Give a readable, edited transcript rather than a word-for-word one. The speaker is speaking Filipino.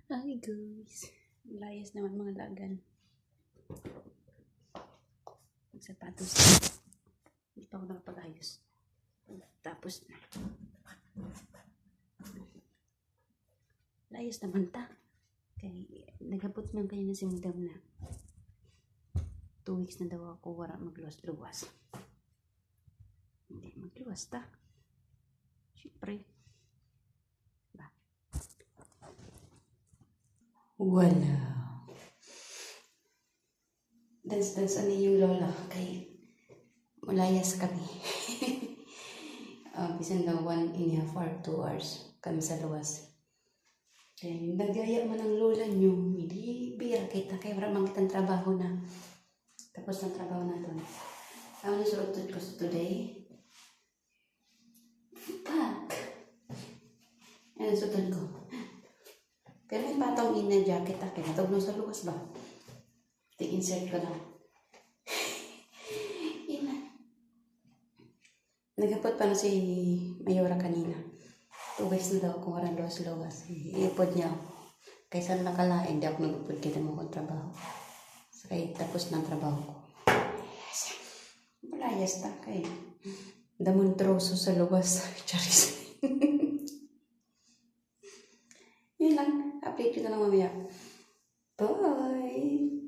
Hi guys, layas naman mga lagan. Magsapatos. Hindi pa ako nakapag-ayos. Tapos na. Layas naman ta. Kaya nagabot man kayo na si Madam na 2 weeks na daw ako wala magluwas-luwas. Hindi magluwas ta. Siyempre. Ba? Wala. Dance-dance ani yung lola kay malayas kami. Bisan daw 1.5 or 2 hours kami sa luwas. Kaya nagaya man ang lola nyo, hindi bira kita kaya wala man kitang trabaho na. Tapos ng trabaho na doon. Ano suot ko today? Pack! Ano suot ko? Pero may patong ina jacket akin. Natawag nung sa luwas ba? I-insert ko lang. Ina. Nagapot pa na si Mayora kanina. 2 weeks na daw kung walang luwas-luwas. Iipod niya ako. Kaysa nakalain, di ako nagupod kita mo kong trabaho. Kaya tapos ng trabaho ko. Malayas ta kay damon troso sa luwas. Charis. Yun lang. Update ko na lang mamaya. Bye!